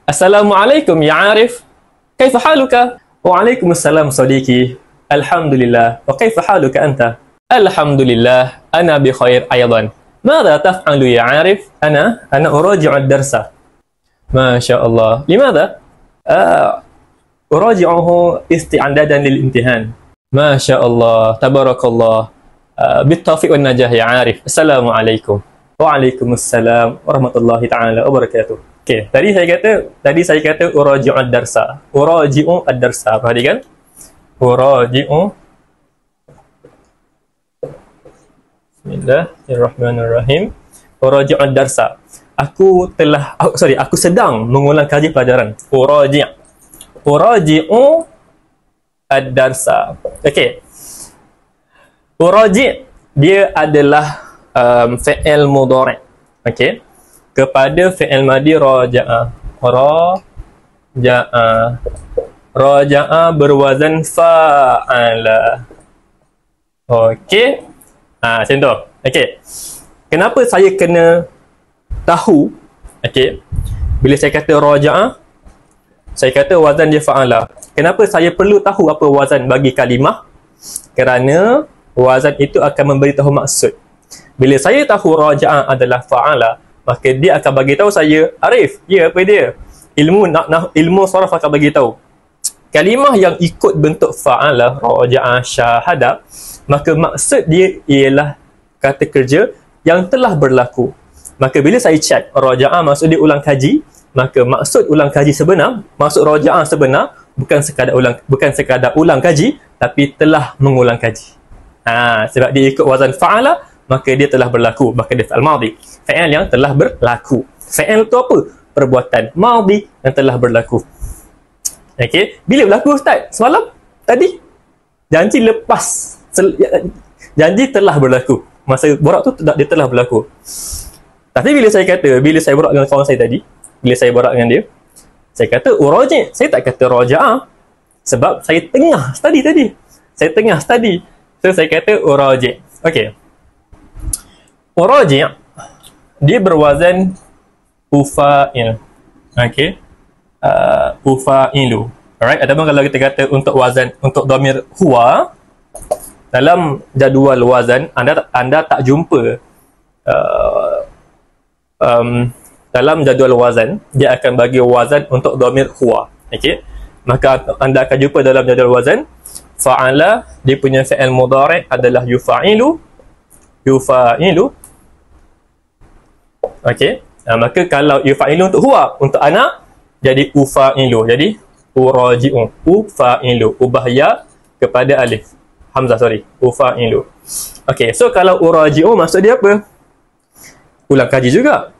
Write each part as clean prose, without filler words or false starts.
Assalamualaikum ya Arif. Kaifa haluka? Waalaikumsalam sadiqi. Alhamdulillah. Wa kaifa haluka anta? Alhamdulillah. Ana bi khair aydan. ماذا تفعل يا عارف؟ أنا أراجع الدرس. ما شاء الله. لماذا؟ أراجعه استعدادا للامتحان. ما شاء الله. تبارك الله. بالتوفيق والنجاح يا عارف. السلام عليكم. Waalaikumsalam warahmatullahi taala wabarakatuh. Okey, tadi saya kata uraji'u ad-darsa. Uraji'u ad-darsa. Perhatikan. Uraji'u. Bismillahirrahmanirrahim. Uraji'u ad-darsa. Aku sedang mengulang kaji pelajaran. Uraji'u ad-darsa. Okey. Uraji' dia adalah fi'il mudhari'. Okey. Kepada fi'il madi raja'a. Raja'a berwazan fa'ala. Okey. Macam tu. Okey. Kenapa saya kena tahu? Okey. Bila saya kata raja'a, saya kata wazan dia fa'ala. Kenapa saya perlu tahu apa wazan bagi kalimah? Kerana wazan itu akan memberitahu maksud. Bila saya tahu raja'a adalah fa'ala, maka dia akan bagi tahu saya, Arif, ya apa dia? Ilmu saraf akan bagi tahu. Kalimah yang ikut bentuk fa'ala, raja'a, syahada, maka maksud dia ialah kata kerja yang telah berlaku. Maka bila saya cek raja'a maksud dia ulang kaji, maka maksud ulang kaji sebenar, maksud raja'a sebenar bukan sekadar ulang kaji, tapi telah mengulang kaji. Sebab dia ikut wazan fa'ala, maka dia telah berlaku. Maka dia fi'il madhi, fi'il yang telah berlaku. Fi'il tu apa? Perbuatan madhi yang telah berlaku. Okey, bila berlaku Ustaz? Semalam? Tadi? Janji lepas. Janji telah berlaku. Masa borak tu dia telah berlaku. Tapi bila saya borak dengan kawan saya tadi, bila saya borak dengan dia, saya kata uraji', saya tak kata raja'ah. Sebab saya tengah study tadi. So saya kata uraji'. Okey. Uraji' dia berwazan ufa'il. Okey. Ufa'ilu. Alright, ataupun kalau kita kata untuk wazan untuk dhamir huwa, dalam jadual wazan anda tak jumpa dalam jadual wazan dia akan bagi wazan untuk dhamir huwa. Okey. Maka anda akan jumpa dalam jadual wazan fa'ala, dia punya fi'il mudhari' adalah yufa'ilu. Okey. Maka kalau yufa'ilu untuk huwa, untuk anak, jadi ufa'ilu. Jadi uraji'u, ufa'ilu, ubah ya kepada alif hamzah, ufa'ilu. Okey, so kalau uraji'u maksud dia apa? Ulang kaji juga.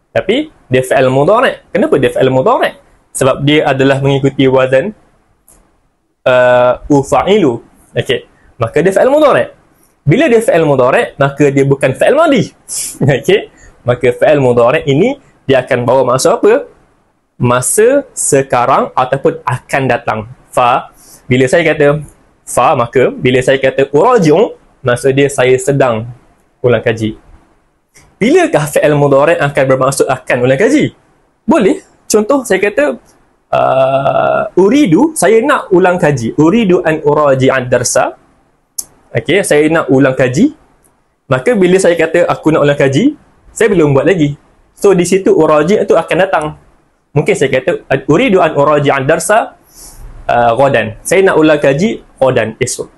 Tapi dia fi'il mudhari'. Kenapa dia fi'il mudhari'? Sebab dia adalah mengikuti wazan ufa'ilu. Okey, maka dia fi'il mudhari'. Bila dia fi'il mudhari', maka dia bukan fi'il madhi. Okey, maka fi'il mudhari' ini dia akan bawa maksud apa? Masa sekarang ataupun akan datang. Bila saya kata maka bila saya kata uraji'u, maksud dia saya sedang ulang kaji. Bilakah fi'il mudhari' akan bermaksud akan ulang kaji? Boleh. Contoh saya kata uridu, saya nak ulang kaji. Uridu an uraji'ad darsa. Okey, saya nak ulang kaji. Maka bila saya kata aku nak ulang kaji, saya belum buat lagi. So di situ uraji' itu akan datang. Mungkin saya kata uridu an uraji'ad darsa ghadan. Saya nak ulang kaji ghadan, esok.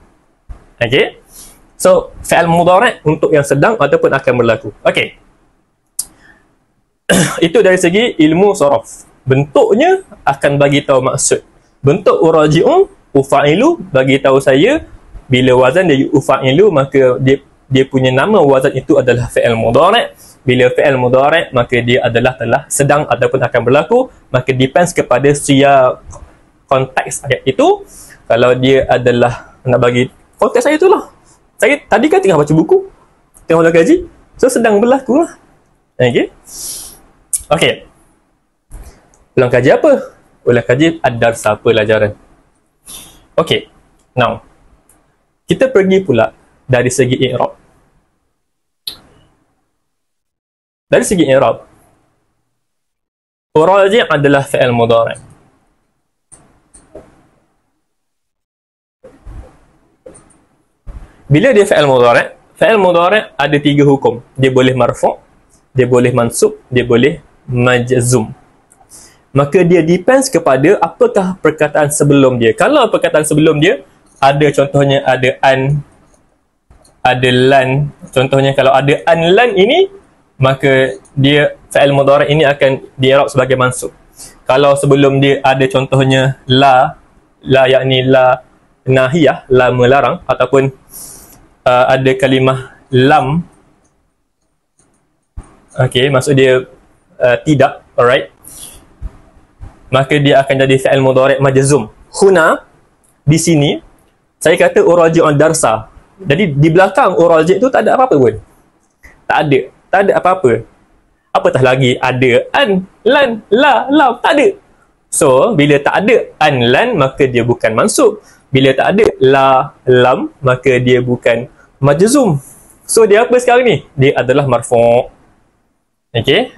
Okey. So fi'il mudhari' untuk yang sedang ataupun akan berlaku. Okey. Itu dari segi ilmu saraf. Bentuknya akan bagi tahu maksud. Bentuk uraji'u, ufa'ilu, bagi tahu saya bila wazan dia ufa'ilu, maka dia punya nama wazan itu adalah fi'il mudhari'. Bila fi'il mudhari', maka dia adalah telah sedang ataupun akan berlaku. Maka depends kepada siyaq, konteks ayat itu. Kalau dia adalah nak bagi konteks ayat itulah. Saya tadi kan tengah baca buku, tengah ulang kaji, so sedang berlaku lah. Okey. Okey. Ulang kaji apa? Ulang kaji ad-darsa, pelajaran. Okey. Now, kita pergi pula dari segi i'rab. Dari segi i'rab, Uraji' adalah fi'il mudhari'. Bila dia fi'il mudhari' ada 3 hukum. Dia boleh marfu', dia boleh mansub, dia boleh majzum. Maka dia depends kepada apakah perkataan sebelum dia. Kalau perkataan sebelum dia ada, contohnya ada an, ada lan. Contohnya kalau ada an lan ini, maka dia fi'il mudhari' ini akan di-i'rab sebagai mansub. Kalau sebelum dia ada contohnya la yakni la nahiyah, la melarang, ataupun ada kalimah lam, okey, maksud dia tidak, alright, maka dia akan jadi fi'il mudhari' majzum. Huna, di sini saya kata uraji'un darsa. Jadi di belakang uraji' tu tak ada apa-apa pun. Tak ada apa-apa. Apatah lagi ada an, lan, la, lam, tak ada. So, bila tak ada an, lan, maka dia bukan mansub. Bila tak ada la, lam, maka dia bukan majzum. So, dia apa sekarang ni? Dia adalah marfu'. Okay?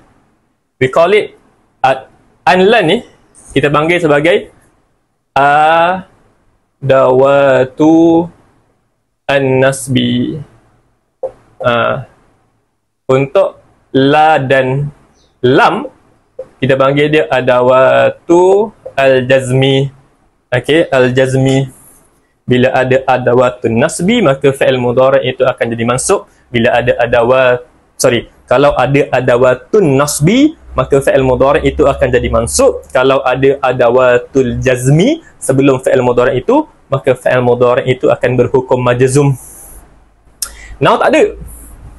We call it an, lan ni, kita panggil sebagai adawatu an-nasbi. Untuk la dan lam, kita panggil dia adawatu al-jazmi. Okey, al-jazmi. Bila ada adawatun nasbi, maka fi'il mudhari' itu akan jadi mansub. Bila ada kalau ada adawatun nasbi, maka fi'il mudhari' itu akan jadi mansub. Kalau ada adawatul jazmi sebelum fi'il mudhari' itu, maka fi'il mudhari' itu akan berhukum majzum. Now tak ada.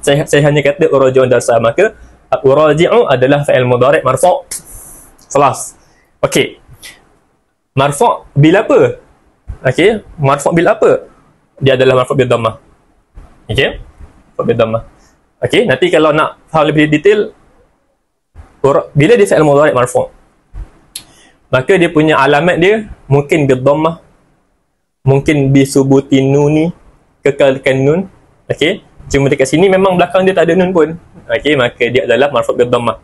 Saya hanya kata uraji'un darsa, maka uraji'u adalah fi'il mudhari' marfu'. Kelas. Okey. Marfu' bila apa? Okey, marfu' bila apa? Dia adalah marfu' bil dhammah. Okey? Marfu' bil dhammah. Okey, nanti kalau nak faham lebih detail, bila dia fi'il mudhari' marfu', maka dia punya alamat dia mungkin bil dhammah, mungkin bi subuti nuni, kekalkan nun. Okey? Cuma dekat sini memang belakang dia tak ada nun pun. Okey, maka dia adalah marfu' bil dhammah.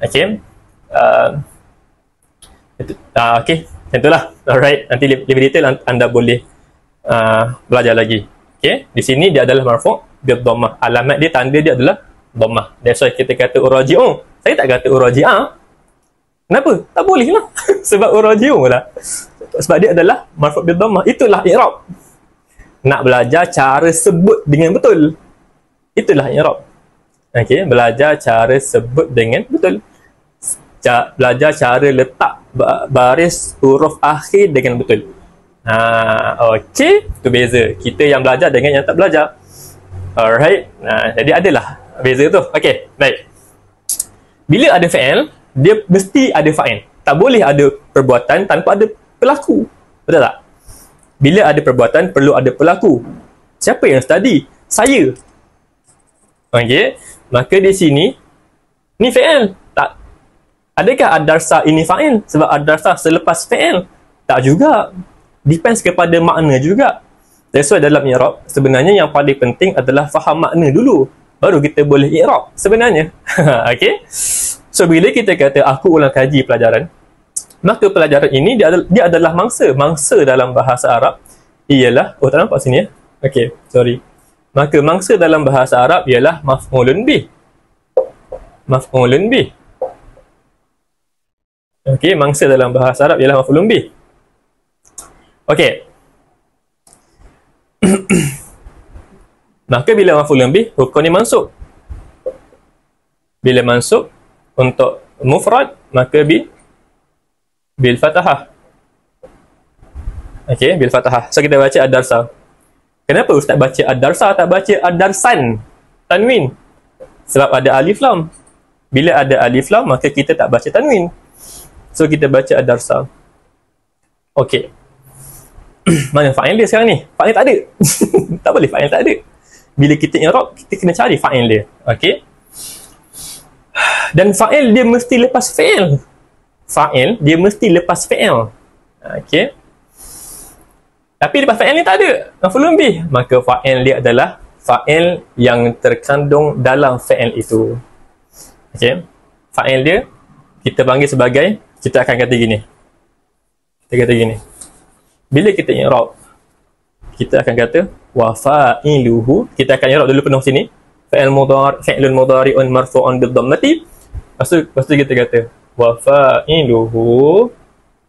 Okey. Okey, itulah. Alright, nanti lebih detail anda boleh belajar lagi. Okey, di sini dia adalah marfu' bil dhammah. Alamat dia, tanda dia adalah dhammah. That's why kita kata uraji'u. Saya tak kata uraji'ah. Kenapa? Tak boleh lah. Sebab uraji'u lah. Sebab dia adalah marfu' bil dhammah. Itulah i'rab. Nak belajar cara sebut dengan betul. Itulah i'rab. Okey, belajar cara sebut dengan betul. Belajar cara letak baris huruf akhir dengan betul. Okey, itu beza. Kita yang belajar dengan yang tak belajar. Alright. Jadi adalah beza tu. Okey, baik. Bila ada fi'il, dia mesti ada fa'il. Tak boleh ada perbuatan tanpa ada pelaku. Betul tak? Bila ada perbuatan, perlu ada pelaku. Siapa yang study? Saya. Okey. Maka di sini, ni fi'il. Tak. Adakah ad-darsa ini fa'il? Sebab ad-darsa selepas fi'il? Tak juga. Depends kepada makna juga. That's why dalam i'rab, sebenarnya yang paling penting adalah faham makna dulu. Baru kita boleh i'rab sebenarnya. Okey. So, bila kita kata aku ulang kaji pelajaran, maka pelajaran ini dia adalah mangsa. Mangsa dalam bahasa Arab ialah, tak nampak sini ya? Okey, sorry. Maka mangsa dalam bahasa Arab ialah maf'ulun bih. Maf'ulun bih. Okey, mangsa dalam bahasa Arab ialah maf'ulun bih. Okey. Maka bila maf'ulun bih, hukumnya mansub. Bila mansub untuk mufrad, maka bil fathah. Okey, bil fathah. So kita baca ad-darsa. Kenapa ustaz baca ad-darsa tak baca ad-darsan? Tanwin. Sebab ada alif lam. Bila ada alif lam, maka kita tak baca tanwin. So kita baca ad-darsa. Okey. Mana fa'il dia sekarang ni? Fa'il tak ada. Tak boleh fa'il tak ada. Bila kita i'rab, kita kena cari fa'il dia. Okey. Dan fa'il dia mesti lepas fi'il. Fa'il dia mesti lepas fi'il. Okey. Tapi lepas fa'il ni tak ada maf'ulun bih, maka fa'il dia adalah fa'il yang terkandung dalam fi'il itu. Okey. Fa'il dia kita panggil sebagai, kita akan kata gini. Kita kata gini. Bila kita i'rab, kita akan kata wa fa'iluhu. Kita akan i'rab dulu penuh sini. Fi'lun mudhari'un marfu'un bid-dhammati. Lepas tu kita kata wa fa'iluhu,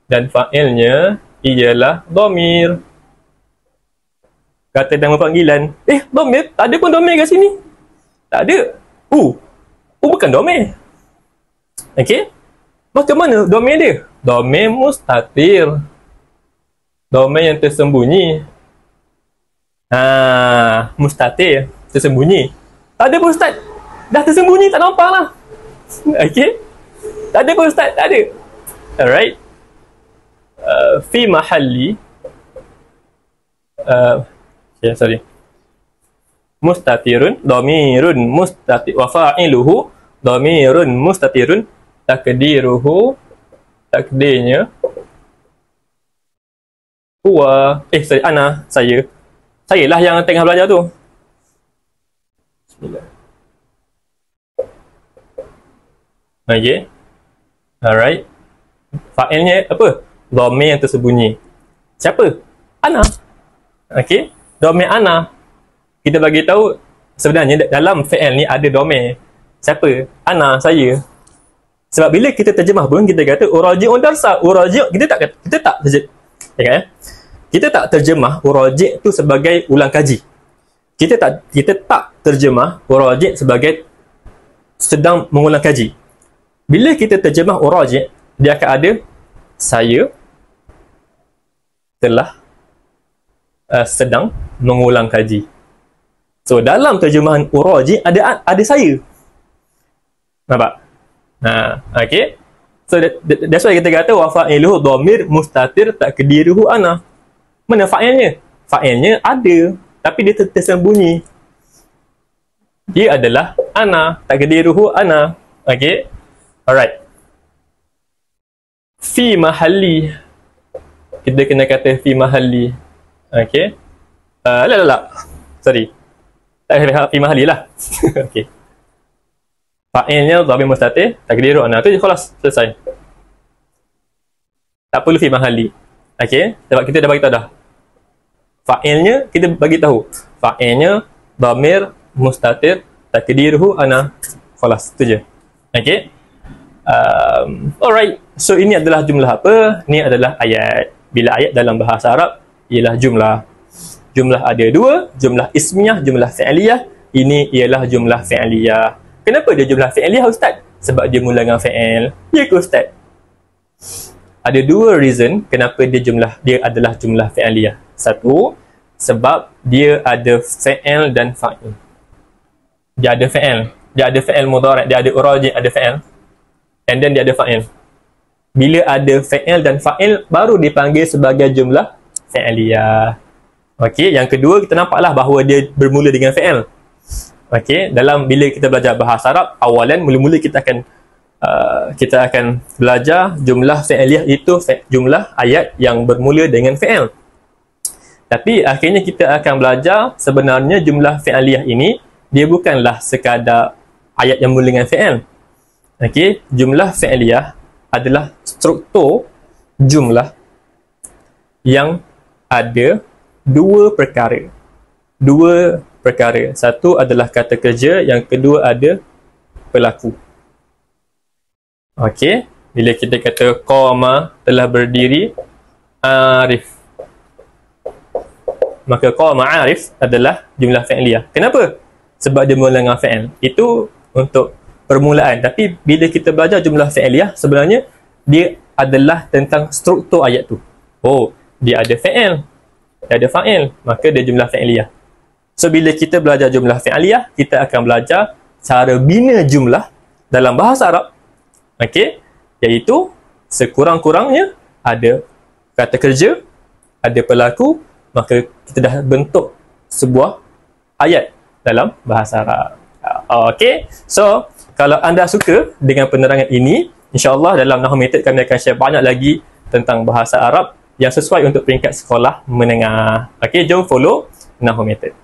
dan fa'ilnya ialah dhamir. Kata nama panggilan. Dhamir? Tak ada pun dhamir kat sini. Tak ada. Bukan dhamir. Okey? Maka mana dhamir dia? Dhamir mustatir. Dhamir yang tersembunyi. Mustatir. Tersembunyi. Tak ada pun Ustaz. Dah tersembunyi, tak nampak lah. Okey? Tak ada pun Ustaz. Tak ada. Alright. Fi mahalli. Mustatirun. Dhamirun mustatir. Wa fa'iluhu. Dhamirun mustatirun. Takdiruhu. Takdirnya. Huwa. Ana. Saya. Sayalah yang tengah belajar tu. Bismillah. Okay. Alright. Fa'ilnya apa? Dhamir yang tersembunyi. Siapa? Ana. Okay. Dhamir ana. Kita bagi tahu sebenarnya dalam fi'il ni ada dhamir. Siapa? Ana, saya. Sebab bila kita terjemah pun kita kata uraji'un darsa. Uraji' kita tak kita tak terjemah uraji' tu sebagai ulang kaji. Kita tak terjemah uraji' sebagai sedang mengulang kaji. Bila kita terjemah uraji', dia akan ada saya telah sedang mengulang kaji. So dalam terjemahan uraji' ada saya. Nampak? Okay. So that's why kita kata wa fa'iluhu dhamir mustatir takdiruhu ana. Mana fa'ilnya? Fa'ilnya ada, tapi dia tersembunyi. Dia adalah ana, takdiruhu ana. Okay. Alright. Fi mahalli. Kita kena kata fi mahalli. Okay. Sorry. Tak fi mahalli lah. Okay. Fa'ilnya dhamir mustatir, takdiruhu ana. Tu je, khalas, selesai. Tak perlu fi mahalli. Okay. Sebab kita dah bagi tahu dah. Fa'ilnya kita bagi tahu. Fa'ilnya dhamir mustatir, takdiruhu ana. Khalas, tu je. Okay. Alright. So ini adalah jumlah apa? Ini adalah ayat. Bila ayat dalam bahasa Arab ialah jumlah. Jumlah ada dua, jumlah ismiyah, jumlah fi'liyah. Ini ialah jumlah fi'liyah. Kenapa dia jumlah fi'liyah, Ustaz? Sebab dia mula dengan fi'il. Ya ke Ustaz? Ada dua reason kenapa dia adalah jumlah fi'liyah. Satu, sebab dia ada fi'il dan fa'il. Dia ada fi'il. Dia ada fi'il mudhari', dia ada uraji', ada fi'il. And then dia ada fa'il. Bila ada fi'il dan fa'il, baru dipanggil sebagai jumlah fi'liyah. Okey, yang kedua kita nampaklah bahawa dia bermula dengan fi'il. Okey, bila kita belajar bahasa Arab, awalan mula-mula kita akan belajar jumlah fi'liyah itu jumlah ayat yang bermula dengan fi'il. Tapi akhirnya kita akan belajar sebenarnya jumlah fi'liyah ini dia bukanlah sekadar ayat yang mula dengan fi'il. Okey, jumlah fi'liyah adalah struktur jumlah yang ada dua perkara. Satu adalah kata kerja, yang kedua ada pelaku. Okey, bila kita kata qama, telah berdiri Arif, maka qama Arif adalah jumlah fi'liyah. Kenapa? Sebab dia mula dengan fi'il. Itu untuk permulaan. Tapi bila kita belajar jumlah fi'liyah, sebenarnya dia adalah tentang struktur ayat tu. Dia ada fi'il, dia ada fa'il, maka dia jumlah fi'liyah. So bila kita belajar jumlah fi'liyah, kita akan belajar cara bina jumlah dalam bahasa Arab. Okey, iaitu sekurang-kurangnya ada kata kerja, ada pelaku, maka kita dah bentuk sebuah ayat dalam bahasa Arab. Okey, so kalau anda suka dengan penerangan ini, insya-Allah dalam Nahwu Method kami akan share banyak lagi tentang bahasa Arab yang sesuai untuk peringkat sekolah menengah. Okey, jom follow Nahwu Method.